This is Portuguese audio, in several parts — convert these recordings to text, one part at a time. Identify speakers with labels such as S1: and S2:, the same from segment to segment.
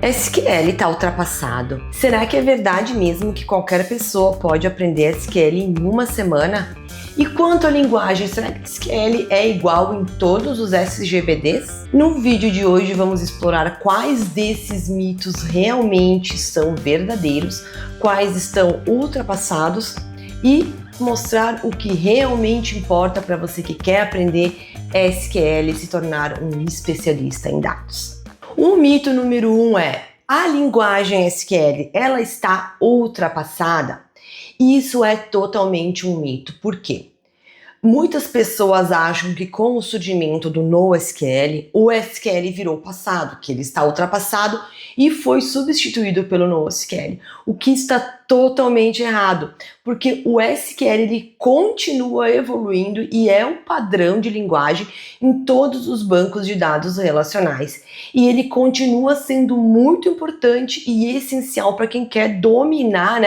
S1: SQL está ultrapassado. Será que é verdade mesmo que qualquer pessoa pode aprender SQL em uma semana? E quanto à linguagem, será que SQL é igual em todos os SGBDs? No vídeo de hoje vamos explorar quais desses mitos realmente são verdadeiros, quais estão ultrapassados e mostrar o que realmente importa para você que quer aprender SQL e se tornar um especialista em dados. O mito número 1 é: a linguagem SQL, ela está ultrapassada? Isso é totalmente um mito. Por quê? Muitas pessoas acham que com o surgimento do NoSQL, o SQL virou passado, que ele está ultrapassado e foi substituído pelo NoSQL, o que está totalmente errado, porque o SQL ele continua evoluindo e é um padrão de linguagem em todos os bancos de dados relacionais. E ele continua sendo muito importante e essencial para quem quer dominar,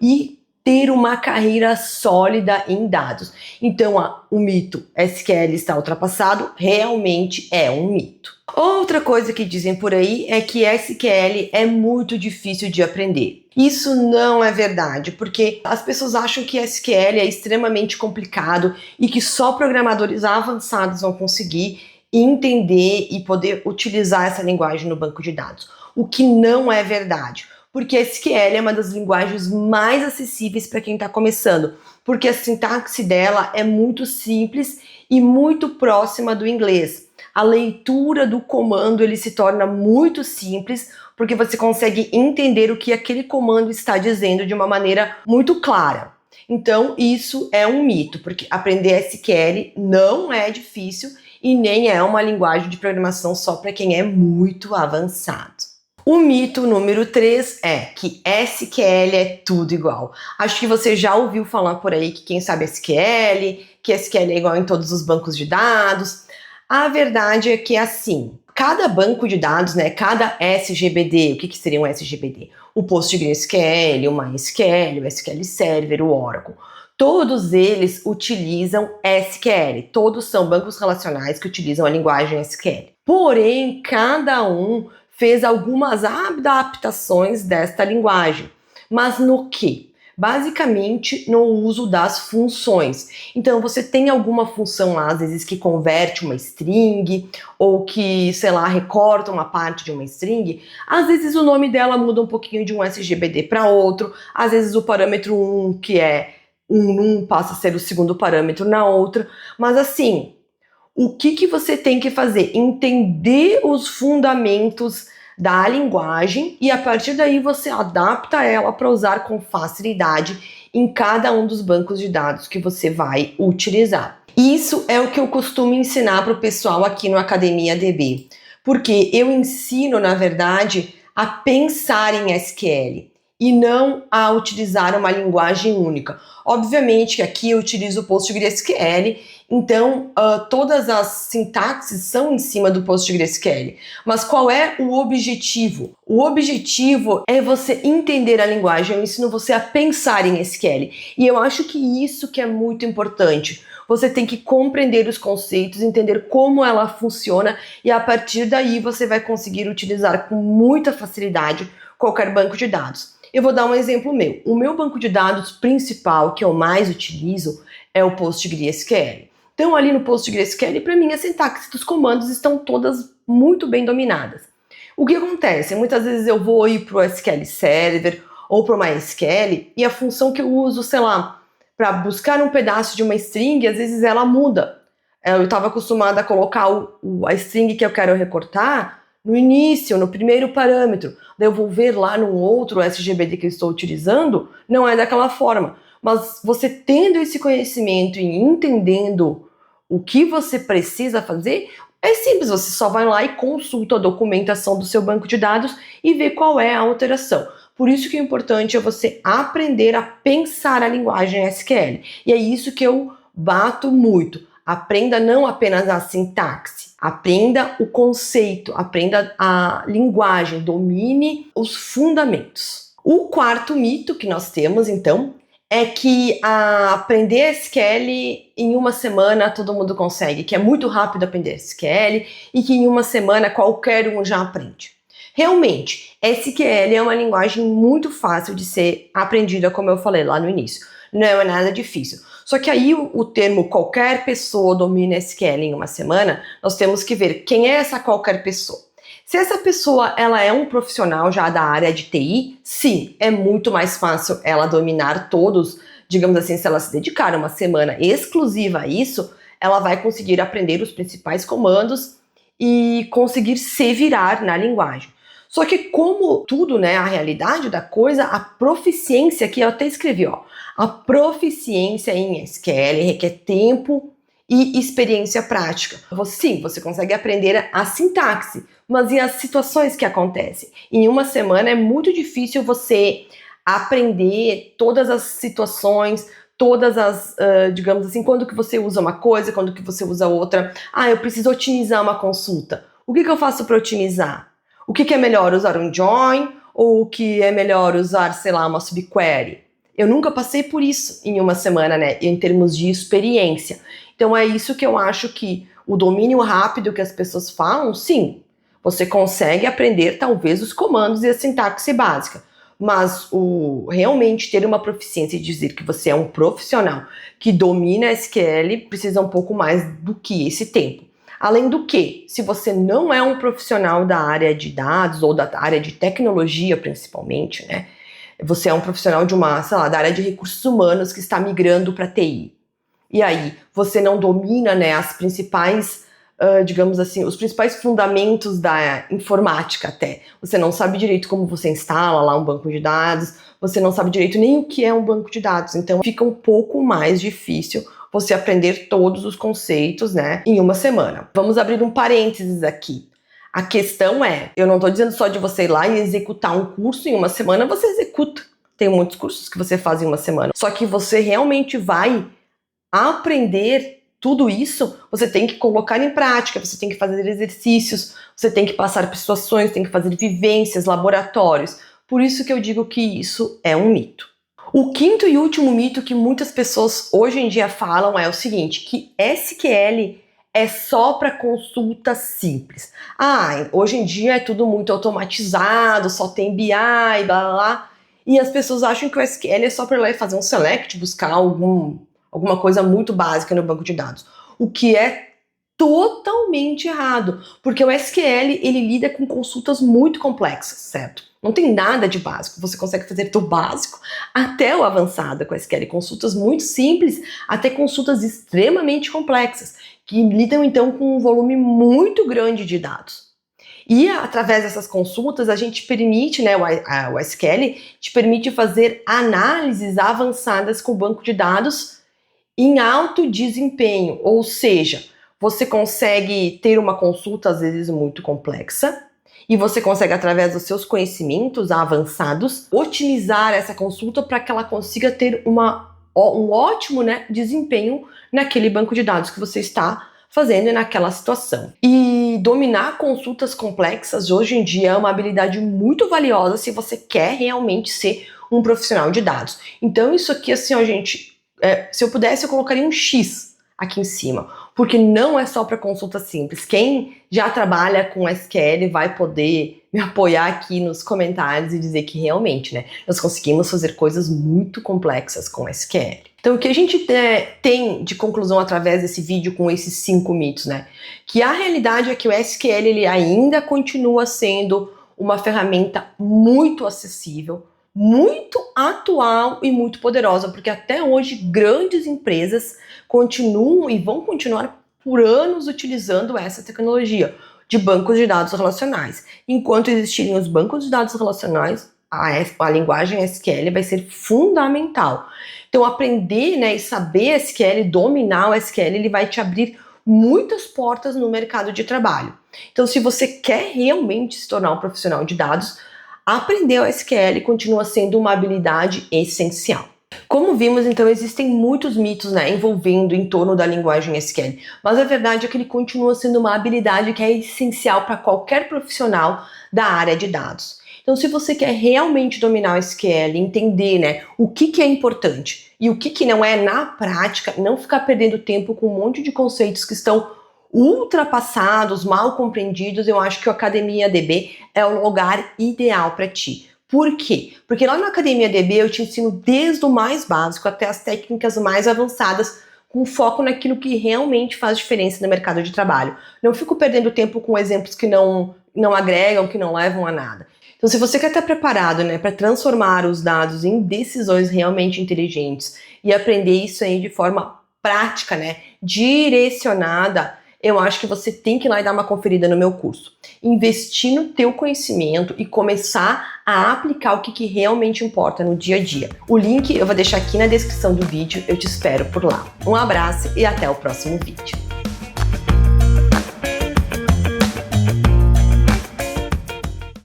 S1: e ter uma carreira sólida em dados. Então, o mito SQL está ultrapassado realmente é um mito. Outra coisa que dizem por aí é que SQL é muito difícil de aprender. Isso não é verdade, porque as pessoas acham que SQL é extremamente complicado e que só programadores avançados vão conseguir entender e poder utilizar essa linguagem no banco de dados, o que não é verdade. Porque SQL é uma das linguagens mais acessíveis para quem está começando, porque a sintaxe dela é muito simples e muito próxima do inglês. A leitura do comando ele se torna muito simples, porque você consegue entender o que aquele comando está dizendo de uma maneira muito clara. Então, isso é um mito, porque aprender SQL não é difícil e nem é uma linguagem de programação só para quem é muito avançado. O mito número 3 é que SQL é tudo igual. Acho que você já ouviu falar por aí que quem sabe SQL, que SQL é igual em todos os bancos de dados. A verdade é que é assim, cada banco de dados, cada SGBD, o que seria um SGBD? O PostgreSQL, o MySQL, o SQL Server, o Oracle. Todos eles utilizam SQL, todos são bancos relacionais que utilizam a linguagem SQL. Porém, cada um fez algumas adaptações desta linguagem. Mas no que? Basicamente no uso das funções. Então você tem alguma função lá, às vezes que converte uma string, ou que, recorta uma parte de uma string. Às vezes o nome dela muda um pouquinho de um SGBD para outro, às vezes o parâmetro 1, que é um passa a ser o segundo parâmetro na outra, mas assim, o que você tem que fazer? Entender os fundamentos da linguagem e a partir daí você adapta ela para usar com facilidade em cada um dos bancos de dados que você vai utilizar. Isso é o que eu costumo ensinar para o pessoal aqui no Academia DB, porque eu ensino, na verdade, a pensar em SQL e não a utilizar uma linguagem única. Obviamente que aqui eu utilizo o PostgreSQL, então todas as sintaxes são em cima do PostgreSQL. Mas qual é o objetivo? O objetivo é você entender a linguagem, eu ensino você a pensar em SQL. E eu acho que isso que é muito importante. Você tem que compreender os conceitos, entender como ela funciona e a partir daí você vai conseguir utilizar com muita facilidade qualquer banco de dados. Eu vou dar um exemplo meu. O meu banco de dados principal, que eu mais utilizo, é o PostgreSQL. Então, ali no PostgreSQL, para mim, a sintaxe dos comandos estão todas muito bem dominadas. O que acontece? Muitas vezes eu vou ir para o SQL Server ou para o MySQL e a função que eu uso, para buscar um pedaço de uma string, às vezes ela muda. Eu estava acostumada a colocar a string que eu quero recortar no início, no primeiro parâmetro. Daí eu vou ver lá no outro SGBD que eu estou utilizando, não é daquela forma. Mas você tendo esse conhecimento e entendendo o que você precisa fazer, é simples, você só vai lá e consulta a documentação do seu banco de dados e vê qual é a alteração. Por isso que o importante é você aprender a pensar a linguagem SQL. E é isso que eu bato muito. Aprenda não apenas a sintaxe, aprenda o conceito, aprenda a linguagem, domine os fundamentos. O quarto mito que nós temos, então, é que aprender SQL em uma semana todo mundo consegue, que é muito rápido aprender SQL e que em uma semana qualquer um já aprende. Realmente, SQL é uma linguagem muito fácil de ser aprendida, como eu falei lá no início. Não é nada difícil. Só que aí o termo qualquer pessoa domina SQL em uma semana, nós temos que ver quem é essa qualquer pessoa. Se essa pessoa ela é um profissional já da área de TI, sim, é muito mais fácil ela dominar todos, digamos assim, se ela se dedicar uma semana exclusiva a isso, ela vai conseguir aprender os principais comandos e conseguir se virar na linguagem. Só que como tudo, né, a realidade da coisa, a proficiência, que eu até escrevi, ó, a proficiência em SQL requer tempo e experiência prática. Sim, você consegue aprender a sintaxe, mas e as situações que acontecem? Em uma semana é muito difícil você aprender todas as situações, todas as, digamos assim, quando que você usa uma coisa, quando que você usa outra. Ah, eu preciso otimizar uma consulta. O que eu faço para otimizar? O que é melhor, usar um join ou o que é melhor usar, sei lá, uma subquery? Eu nunca passei por isso em uma semana, né, em termos de experiência. Então é isso que eu acho que o domínio rápido que as pessoas falam, sim, você consegue aprender talvez os comandos e a sintaxe básica, mas realmente ter uma proficiência e dizer que você é um profissional que domina SQL precisa um pouco mais do que esse tempo. Além do que, se você não é um profissional da área de dados ou da área de tecnologia principalmente, né? Você é um profissional de uma, sei lá, da área de recursos humanos que está migrando para TI. E aí, você não domina, né, as principais, digamos assim, os principais fundamentos da informática até. Você não sabe direito como você instala lá um banco de dados, você não sabe direito nem o que é um banco de dados. Então, fica um pouco mais difícil você aprender todos os conceitos, né, em uma semana. Vamos abrir um parênteses aqui. A questão é, eu não estou dizendo só de você ir lá e executar um curso em uma semana, você executa. Tem muitos cursos que você faz em uma semana. Só que você realmente vai aprender tudo isso, você tem que colocar em prática, você tem que fazer exercícios, você tem que passar por situações, tem que fazer vivências, laboratórios. Por isso que eu digo que isso é um mito. O quinto e último mito que muitas pessoas hoje em dia falam é o seguinte, que SQL é só para consulta simples. Ah, hoje em dia é tudo muito automatizado, só tem BI, blá blá blá. E as pessoas acham que o SQL é só para ir lá e fazer um select, buscar alguma coisa muito básica no banco de dados. O que é totalmente errado, porque o SQL ele lida com consultas muito complexas, certo? Não tem nada de básico, você consegue fazer do básico até o avançado com SQL, consultas muito simples até consultas extremamente complexas, que lidam então com um volume muito grande de dados. E através dessas consultas a gente permite, né, o SQL te permite fazer análises avançadas com o banco de dados em alto desempenho, ou seja, você consegue ter uma consulta às vezes muito complexa e você consegue, através dos seus conhecimentos avançados, otimizar essa consulta para que ela consiga ter um ótimo, né, desempenho naquele banco de dados que você está fazendo naquela situação. E dominar consultas complexas hoje em dia é uma habilidade muito valiosa se você quer realmente ser um profissional de dados. Então isso aqui, assim, ó, gente, se eu pudesse eu colocaria um X aqui em cima, porque não é só para consulta simples. Quem já trabalha com SQL vai poder me apoiar aqui nos comentários e dizer que realmente, né, nós conseguimos fazer coisas muito complexas com SQL. Então, o que a gente tem de conclusão através desse vídeo com esses 5 mitos, né? Que a realidade é que o SQL ele ainda continua sendo uma ferramenta muito acessível, muito atual e muito poderosa, porque até hoje grandes empresas continuam e vão continuar por anos utilizando essa tecnologia de bancos de dados relacionais. Enquanto existirem os bancos de dados relacionais, a linguagem SQL vai ser fundamental. Então, aprender, né, e saber SQL, dominar o SQL, ele vai te abrir muitas portas no mercado de trabalho. Então, se você quer realmente se tornar um profissional de dados, aprender o SQL continua sendo uma habilidade essencial. Como vimos, então, existem muitos mitos, né, envolvendo em torno da linguagem SQL, mas a verdade é que ele continua sendo uma habilidade que é essencial para qualquer profissional da área de dados. Então, se você quer realmente dominar o SQL, entender, né, o que é importante e o que não é na prática, não ficar perdendo tempo com um monte de conceitos que estão ultrapassados, mal compreendidos, eu acho que o Academia DB é o lugar ideal para ti. Por quê? Porque lá na Academia DB eu te ensino desde o mais básico até as técnicas mais avançadas, com foco naquilo que realmente faz diferença no mercado de trabalho. Não fico perdendo tempo com exemplos que não agregam, que não levam a nada. Então, se você quer estar preparado, né, para transformar os dados em decisões realmente inteligentes e aprender isso aí de forma prática, né, direcionada, eu acho que você tem que ir lá e dar uma conferida no meu curso. Investir no teu conhecimento e começar a aplicar o que realmente importa no dia a dia. O link eu vou deixar aqui na descrição do vídeo, eu te espero por lá. Um abraço e até o próximo vídeo.